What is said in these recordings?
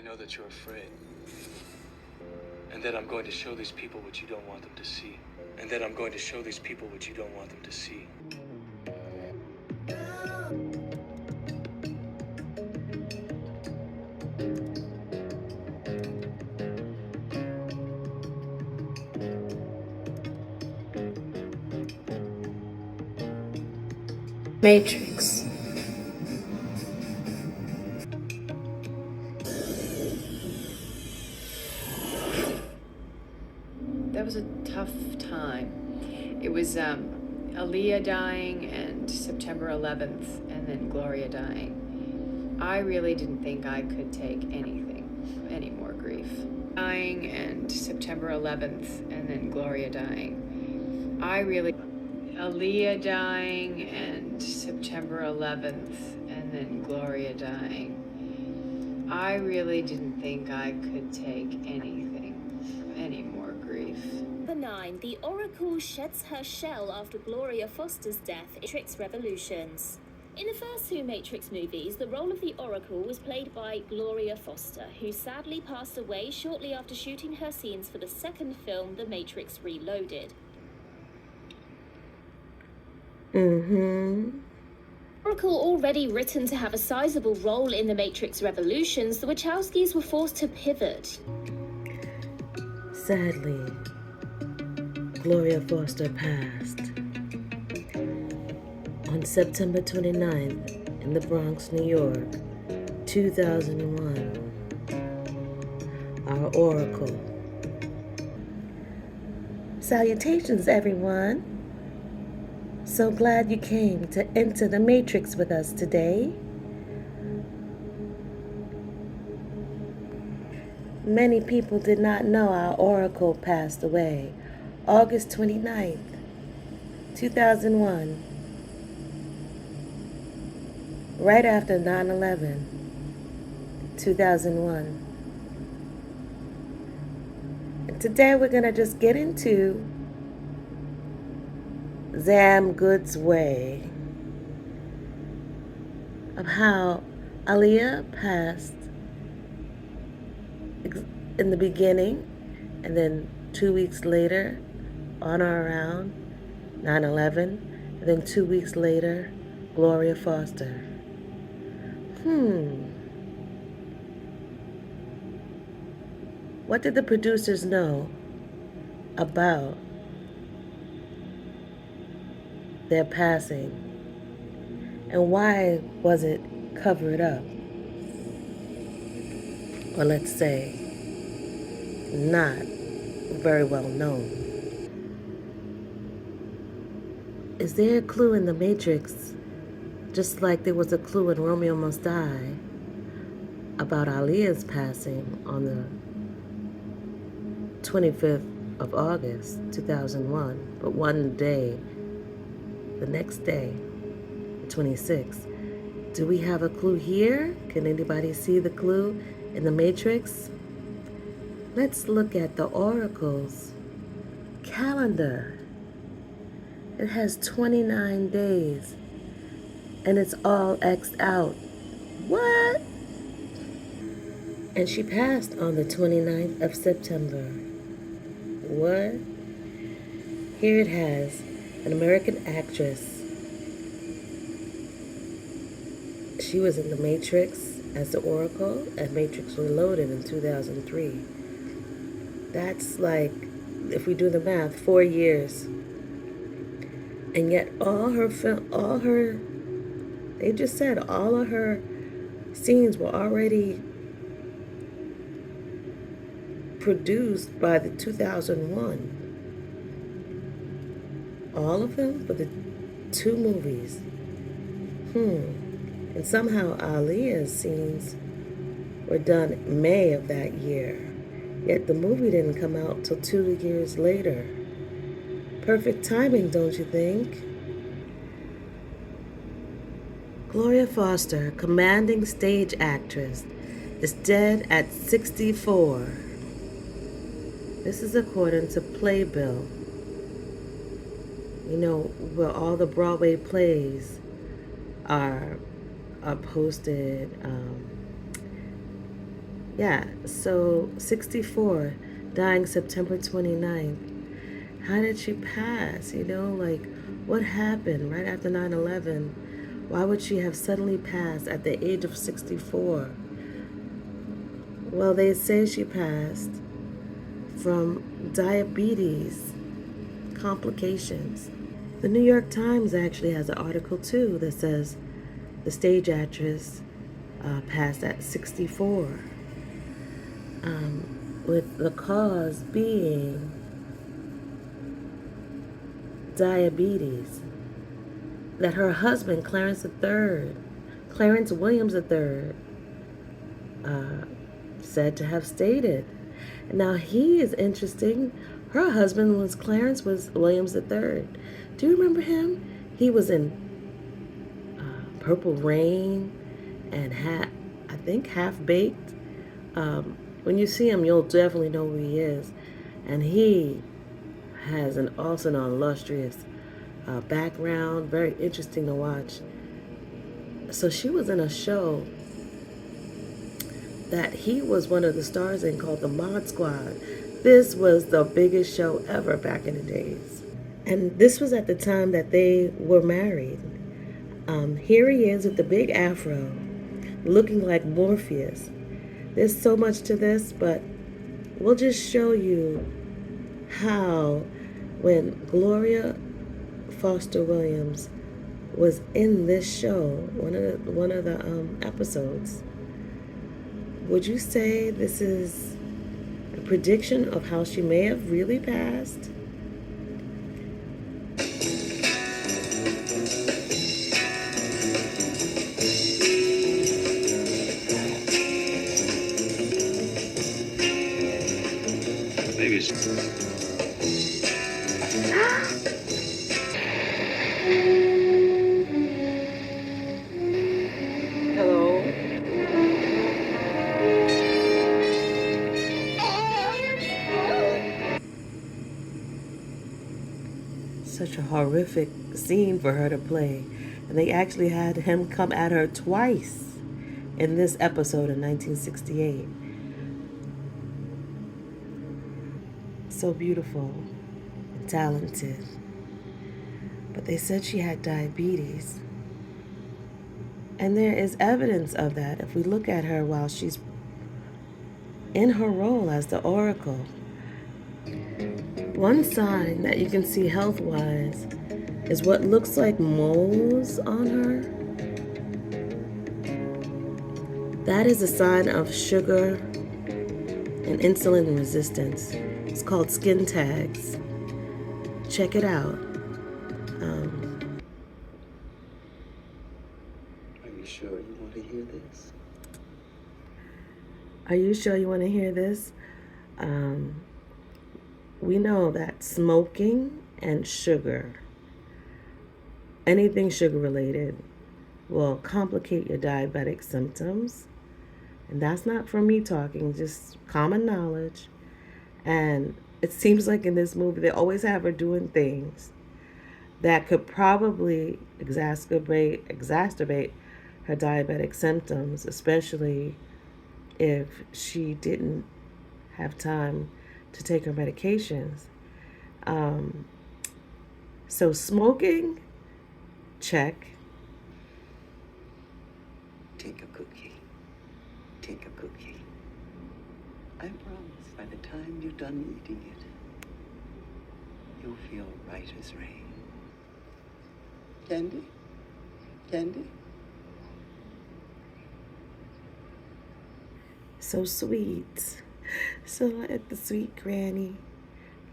know that you're afraid. And that I'm going to show these people what you don't want them to see. And that I'm going to show these people what you don't want them to see. Matrix. That was a tough time. It was Aaliyah dying and September 11th, and then Gloria dying. I really didn't think I could take any more grief. Dying and September 11th, and then Gloria dying. Aaliyah dying and September 11th, and then Gloria dying. I really didn't think I could take any more grief. Number 9. The Oracle sheds her shell after Gloria Foster's death in Matrix Revolutions. In the first 2 Matrix movies, the role of the Oracle was played by Gloria Foster, who sadly passed away shortly after shooting her scenes for the second film, The Matrix Reloaded. Oracle, already written to have a sizable role in The Matrix Revolutions, the Wachowskis were forced to pivot. Sadly, Gloria Foster passed on September 29th in the Bronx, New York, 2001. Our Oracle. Salutations, everyone. So glad you came to enter the Matrix with us today. Many people did not know our Oracle passed away August 29th, 2001, right after 9/11, 2001. And today we're going to just get into Zam Good's way of how Aaliyah passed in the beginning, and then 2 weeks later, on or around 9/11, and then 2 weeks later, Gloria Foster. What did the producers know about their passing, and why was it covered up? Or let's say, not very well known. Is there a clue in the Matrix, just like there was a clue in Romeo Must Die, about Aaliyah's passing on the 25th of August, 2001, but one day, the next day, the 26th. Do we have a clue here? Can anybody see the clue in the Matrix? Let's look at the Oracle's calendar. It has 29 days, and it's all X'd out. What? And she passed on the 29th of September. What? Here it has an American actress. She was in The Matrix as the Oracle and Matrix Reloaded in 2003. That's like, if we do the math, 4 years. And yet all of her scenes were already produced by the 2001. All of them for the 2 movies. And somehow Aaliyah's scenes were done May of that year. Yet the movie didn't come out till 2 years later. Perfect timing, don't you think? Gloria Foster, commanding stage actress, is dead at 64. This is according to Playbill. You know, where all the Broadway plays are posted Yeah, so 64, dying September 29th. How did she pass? Like, what happened right after 9/11? Why would she have suddenly passed at the age of 64? Well, they say she passed from diabetes complications. The New York Times actually has an article too that says the stage actress passed at 64, with the cause being diabetes. That her husband, Clarence Williams III, said to have stated. Now he is interesting. Her husband was Clarence Williams III. Do you remember him? He was in Purple Rain and I think Half Baked. When you see him, you'll definitely know who he is. And he has an also an illustrious background, very interesting to watch. So she was in a show that he was one of the stars in called The Mod Squad. This was the biggest show ever back in the days. And this was at the time that they were married. Here he is with the big afro, looking like Morpheus. There's so much to this, but we'll just show you how when Gloria Foster Williams was in this show, one of the episodes, would you say this is a prediction of how she may have really passed? Maybe it's... Hello? Such a horrific scene for her to play. And they actually had him come at her twice in this episode in 1968. So beautiful and talented. But they said she had diabetes. And there is evidence of that if we look at her while she's in her role as the Oracle. One sign that you can see health-wise is what looks like moles on her. That is a sign of sugar and insulin resistance. It's called skin tags. Check it out. Are you sure you want to hear this? Are you sure you want to hear this? We know that smoking and sugar, anything sugar related, will complicate your diabetic symptoms. And that's not from me talking, just common knowledge. And it seems like in this movie, they always have her doing things that could probably exacerbate her diabetic symptoms, especially if she didn't have time to take her medications. So smoking, check. Take a cookie. Take a cookie. I promise by the time you're done eating it, you'll feel right as rain. Candy? Candy? So sweet. So like the sweet granny,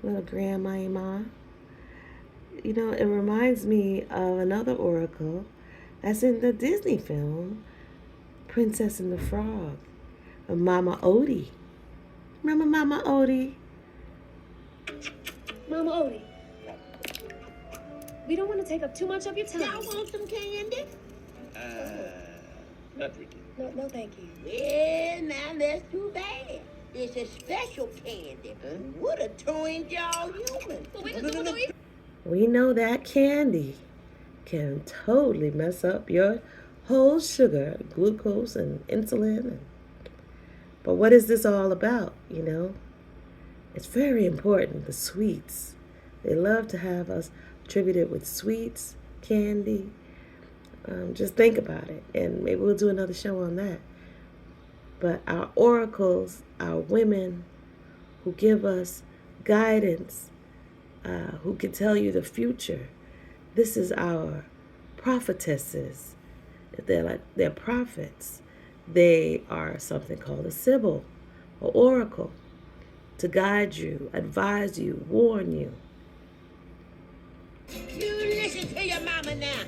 little grandma. It reminds me of another oracle that's in the Disney film, Princess and the Frog, of Mama Odie. Remember Mama Odie? Mama Odie, we don't want to take up too much of your time. Y'all want some candy? Not really. No, thank you. Well, now that's too bad. It's a special candy. Would have turned y'all human. We know that candy can totally mess up your whole sugar, glucose, and insulin, and But what is this all about, you know? It's very important, the sweets. They love to have us attributed with sweets, candy. Just think about it, and maybe we'll do another show on that. But our oracles, our women who give us guidance, who can tell you the future. This is our prophetesses. They're prophets. They are something called a sibyl, or oracle, to guide you, advise you, warn you. You listen to your mama now.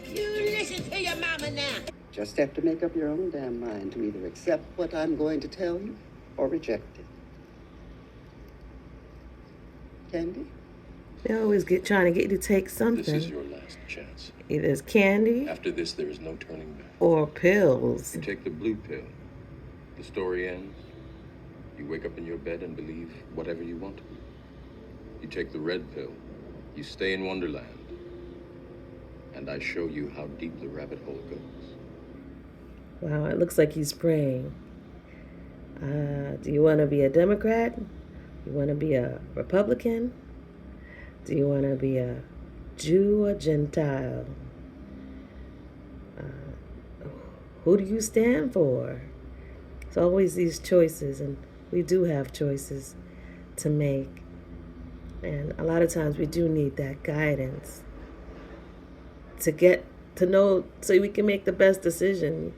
You listen to your mama now. Just have to make up your own damn mind to either accept what I'm going to tell you or reject it. Candy? They always trying to get you to take something. This is your last chance. Either it's candy After this, there is no turning back. or pills. You take the blue pill. The story ends. You wake up in your bed and believe whatever you want to believe. You take the red pill. You stay in Wonderland. And I show you how deep the rabbit hole goes. Wow, it looks like he's praying. Do you want to be a Democrat? You want to be a Republican? Do you want to be a Jew or Gentile? Who do you stand for? It's always these choices, and we do have choices to make. And a lot of times we do need that guidance to get to know so we can make the best decision.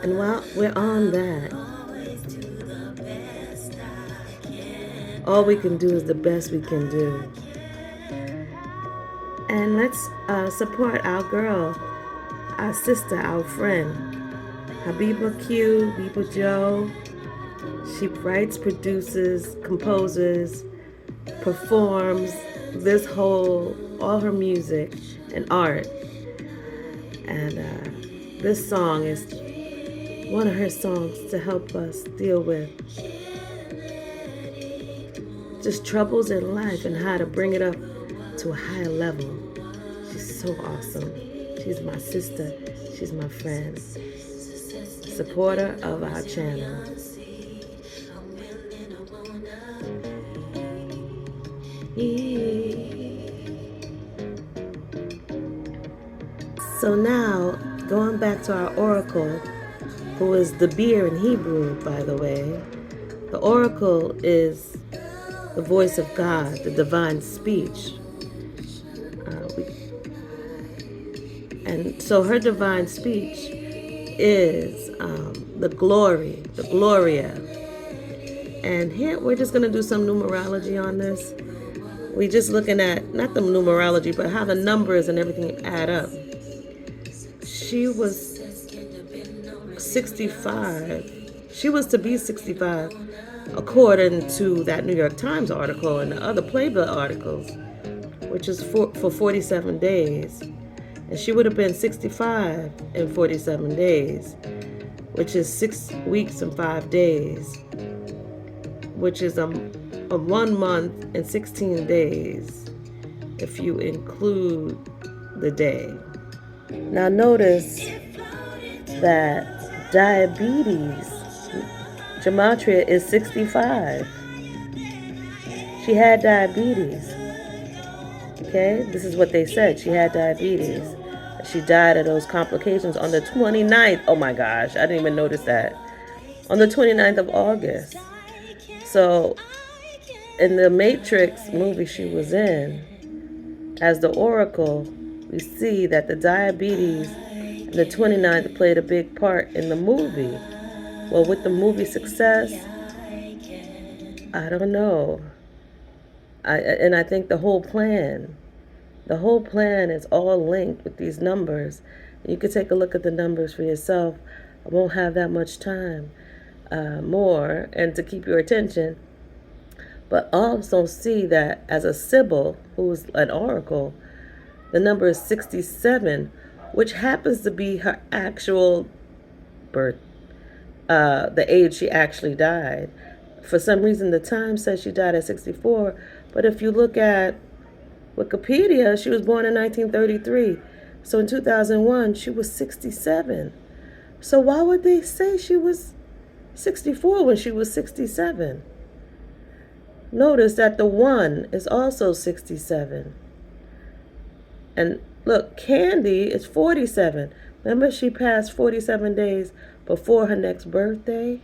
And while we're on that, all we can do is the best we can do. And let's support our girl, our sister, our friend, Habiba Q, Habiba Joe. She writes, produces, composes, performs all her music and art. And this song is one of her songs to help us deal with just troubles in life and how to bring it up to a higher level. She's so awesome. She's my sister. She's my friend. Supporter of our channel. So now, going back to our oracle, who is the beer in Hebrew, by the way. The oracle is the voice of God, the divine speech. And so her divine speech is the Gloria. And here we're just going to do some numerology on this. We're just looking at, not the numerology, but how the numbers and everything add up. She was 65. She was to be 65, according to that New York Times article and the other Playboy articles, which is for 47 days. And she would have been 65 in 47 days, which is 6 weeks and 5 days, which is a 1 month and 16 days, if you include the day. Now notice that diabetes, gematria is 65. She had diabetes. Okay, this is what they said. She had diabetes. She died of those complications on the 29th. Oh my gosh, I didn't even notice that. On the 29th of August. So, in the Matrix movie she was in, as the Oracle, we see that the diabetes and the 29th played a big part in the movie. Well, with the movie success, I don't know. I think the whole plan is all linked with these numbers. You can take a look at the numbers for yourself. I won't have that much time more and to keep your attention. But also see that as a Sibyl, who's an oracle, the number is 67, which happens to be her actual birth, the age she actually died. For some reason, the Times says she died at 64, but if you look at Wikipedia, she was born in 1933. So in 2001, she was 67. So why would they say she was 64 when she was 67? Notice that the 1 is also 67. And look, Candy is 47. Remember, she passed 47 days before her next birthday?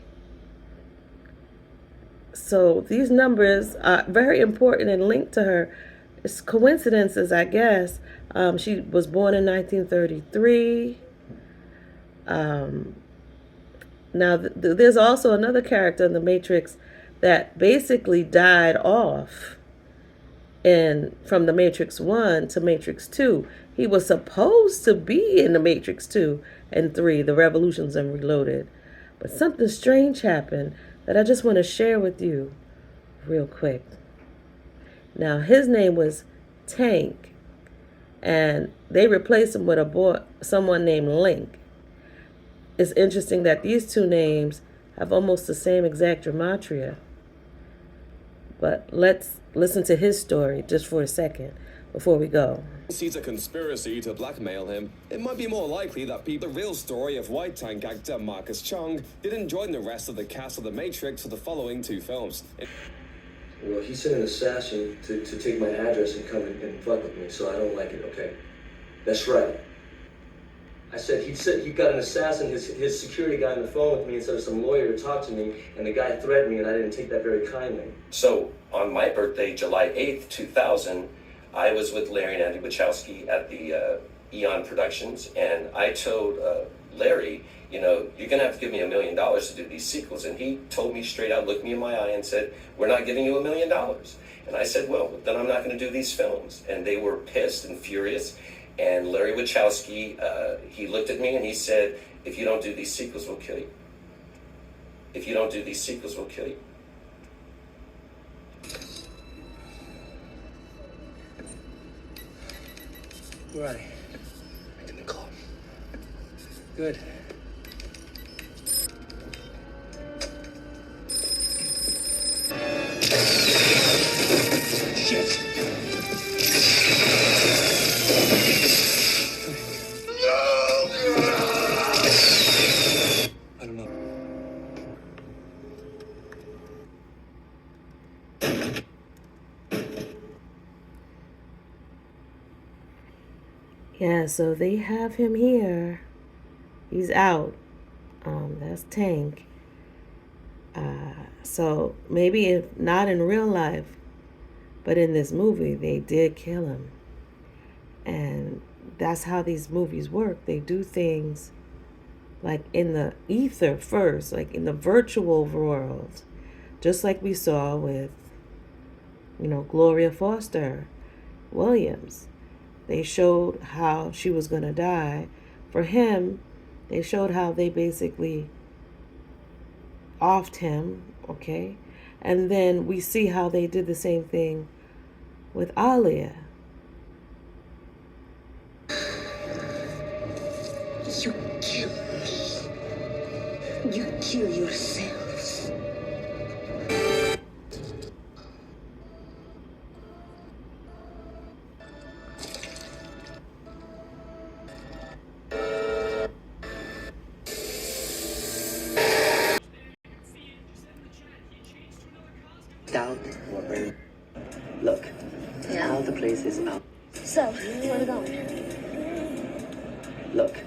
So these numbers are very important and linked to her. It's coincidences, I guess. She was born in 1933. Now, there's also another character in The Matrix that basically died off from The Matrix 1 to Matrix 2. He was supposed to be in The Matrix 2 and 3, The Revolutions and Reloaded. But something strange happened that I just want to share with you real quick. Now, his name was Tank, and they replaced him with someone named Link. It's interesting that these two names have almost the same exact gematria. But let's listen to his story just for a second before we go. Sees a conspiracy to blackmail him, it might be more likely that the real story of White Tank actor Marcus Chung didn't join the rest of the cast of The Matrix for the following 2 films. Well, he sent an assassin to take my address and come and fuck with me, so I don't like it, okay? That's right. I said he got an assassin, his security guy on the phone with me instead of some lawyer to talk to me, and the guy threatened me, and I didn't take that very kindly. So, on my birthday, July 8th, 2000, I was with Larry and Andy Wachowski at the Eon Productions, and I told Larry, you know, you're going to have to give me $1 million to do these sequels. And he told me straight out, looked me in my eye and said, we're not giving you $1 million. And I said, well, then I'm not going to do these films. And they were pissed and furious. And Larry Wachowski, he looked at me and he said, if you don't do these sequels, we'll kill you. If you don't do these sequels, we'll kill you. Right. I didn't call. Good. Shit. I don't know. Yeah, so they have him here. He's out. That's Tank. So maybe if not in real life, but in this movie, they did kill him. And that's how these movies work. They do things like in the ether first, like in the virtual world, just like we saw with, Gloria Foster Williams. They showed how she was going to die. For him, they showed how they basically offed him, okay? And then we see how they did the same thing with Aaliyah. You kill me. You kill yourselves. Out. Look. Yeah. All the places out. So, where are we going? Look.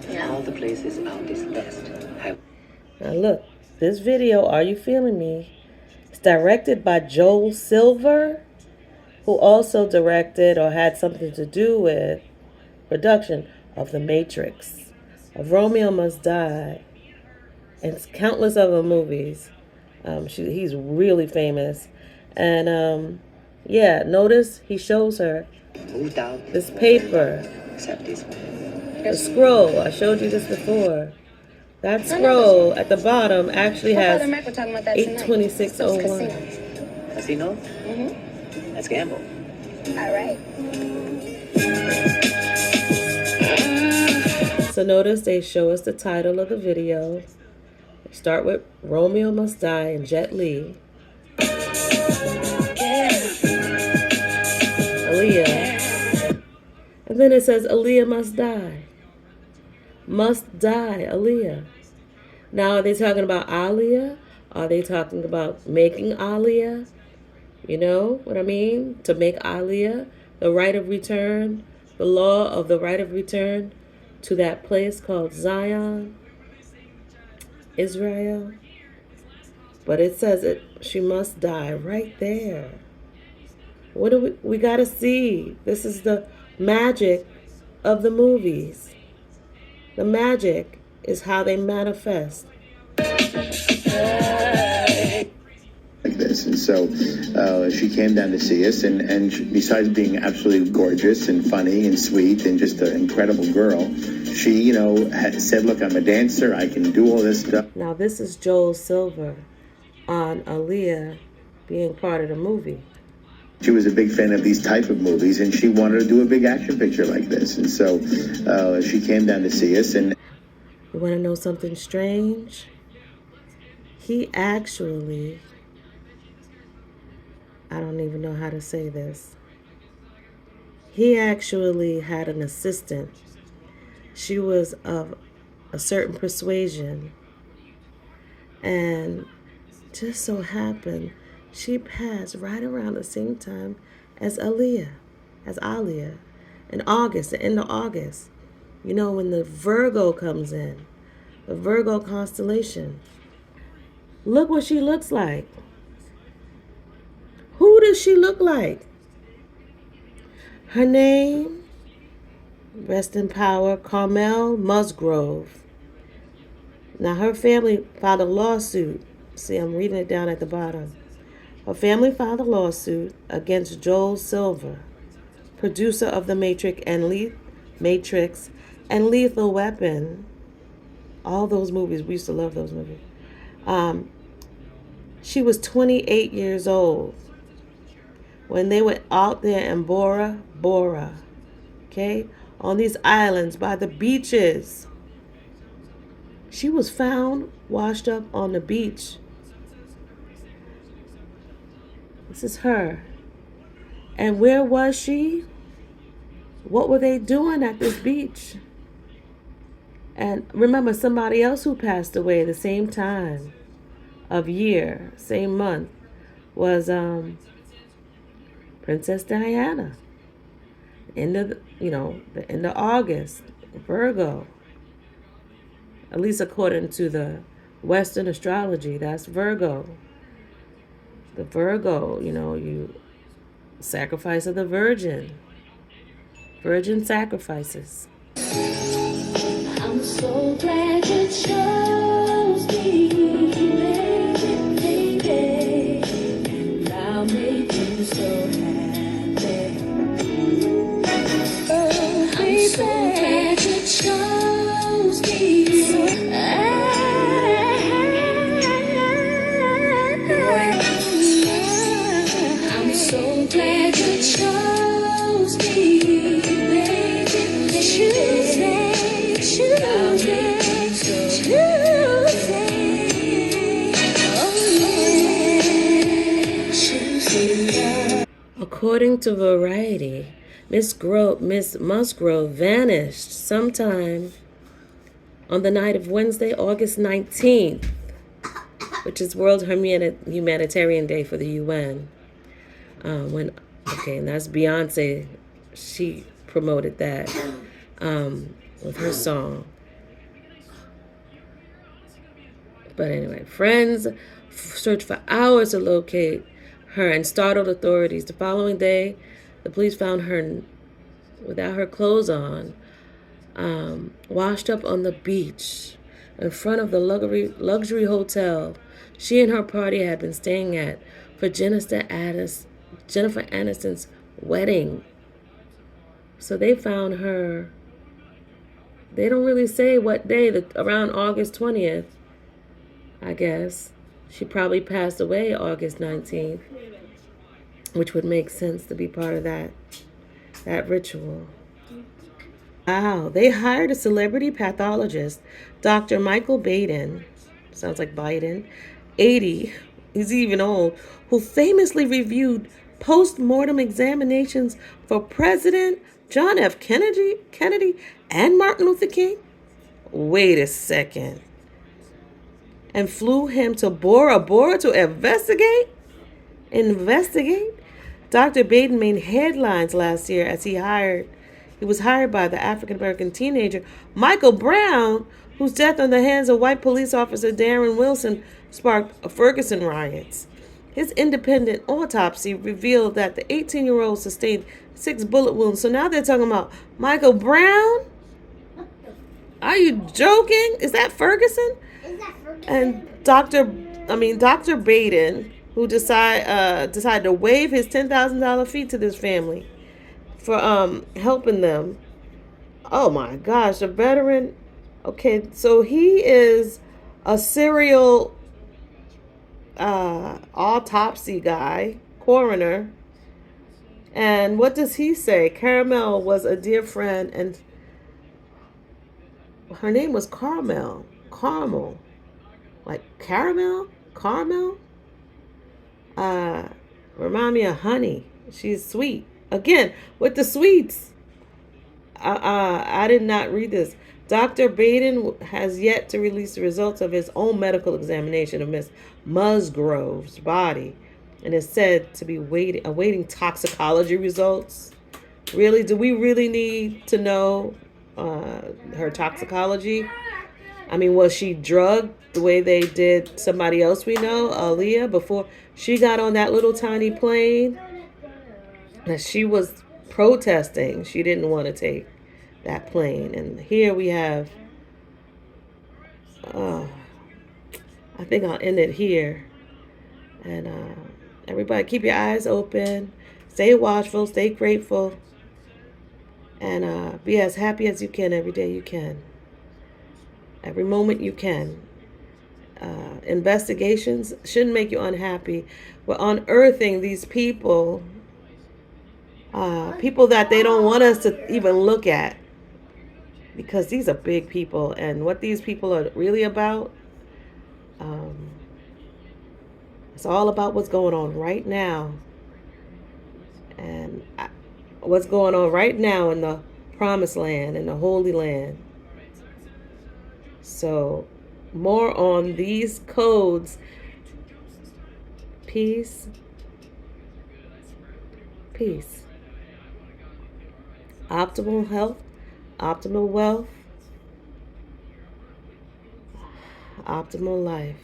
Yeah. All the places out is best. Now look, this video, Are You Feeling Me? It's directed by Joel Silver, who also directed or had something to do with production of The Matrix, of Romeo Must Die, and countless other movies. He's really famous. And yeah, notice he shows her Moved out. this paper, Except this one. the scroll. I showed you this before. That scroll at the bottom actually has 82601. Casino? Mm-hmm. Let's gamble. All right. So notice they show us the title of the video. They start with Romeo Must Die and Jet Li. Aaliyah. And then it says Aaliyah Must Die. must die, Aaliyah. Now, are they talking about Aaliyah? Are they talking about making Aaliyah? You know what I mean? To make Aaliyah, the right of return, the law of the right of return to that place called Zion, Israel. But it says it, she must die right there. What do we got to see? This is the magic of the movies. The magic is how they manifest. Like this, and so she came down to see us, and she, besides being absolutely gorgeous and funny and sweet and just an incredible girl, she, you know, said, look, I'm a dancer, I can do all this stuff. Now this is Joel Silver on Aaliyah being part of the movie. She was a big fan of these type of movies, and she wanted to do a big action picture like this, and so she came down to see us. And you want to know something strange? He actually, I don't even know how to say this. He actually had an assistant. She was of a certain persuasion, and just so happened she passed right around the same time as Aaliyah, in August, the end of August. You know, when the Virgo comes in, the Virgo constellation. Look what she looks like. Who does she look like? Her name, rest in power, Carmel Musgrove. Now her family filed a lawsuit. See, I'm reading it down at the bottom. Her family filed a lawsuit against Joel Silver, producer of The Matrix and Lethal Weapon. All those movies, we used to love those movies. She was 28 years old when they were out there in Bora Bora, okay, on these islands by the beaches. She was found washed up on the beach. This is her. And where was she? What were they doing at this beach? And remember, somebody else who passed away the same time of year, same month, was Princess Diana. The end of August, Virgo. At least according to the Western astrology, that's Virgo. The Virgo, you sacrifice of the virgin sacrifices. I'm so glad you chose me, baby. I'll make you so happy. I'm so glad you chose me. I'm so glad you chose me, baby. Choose me, choose me, choose me. Oh yeah, choose me. According to Variety, Miss Musgrove vanished sometime on the night of Wednesday, August 19th, which is World Humanitarian Day for the UN. And that's Beyonce. She promoted that with her song. But anyway, friends searched for hours to locate her and startled authorities. The following day, the police found her without her clothes on, washed up on the beach in front of the luxury hotel she and her party had been staying at for Jennifer Aniston's wedding. So they found her, they don't really say what day, around August 20th, I guess. She probably passed away August 19th, which would make sense to be part of that ritual. Wow, they hired a celebrity pathologist, Dr. Michael Baden, sounds like Biden, 80, he's even old, who famously reviewed post-mortem examinations for President John F. Kennedy and Martin Luther King. Wait a second. And flew him to Bora Bora to investigate? Dr. Baden made headlines last year as he was hired by the African American teenager Michael Brown, whose death on the hands of white police officer Darren Wilson sparked Ferguson riots. His independent autopsy revealed that the 18-year-old sustained 6 bullet wounds. So now they're talking about Michael Brown? Are you joking? Is that Ferguson? And Dr. Baden, who decided to waive his $10,000 fee to this family for helping them. Oh my gosh, a veteran. Okay, so he is a serial autopsy guy, coroner. And what does he say? Caramel was a dear friend, and her name was Carmel. Like Caramel? Remind me of honey. She's sweet. Again, with the sweets. I did not read this. Dr. Baden has yet to release the results of his own medical examination of Miss Musgrove's body and is said to be awaiting toxicology results. Really? Do we really need to know her toxicology? I mean, was she drugged the way they did somebody else we know, Aaliyah, before she got on that little tiny plane? That she was protesting. She didn't want to take that plane. And here we have, I think I'll end it here. And everybody, keep your eyes open. Stay watchful. Stay grateful. And be as happy as you can every day you can. Every moment you can. Investigations shouldn't make you unhappy. We're unearthing these people, people that they don't want us to even look at, because these are big people, and what these people are really about, it's all about what's going on right now, and what's going on right now in the Promised Land, in the Holy Land. So, more on these codes. Peace. Optimal health, optimal wealth, optimal life.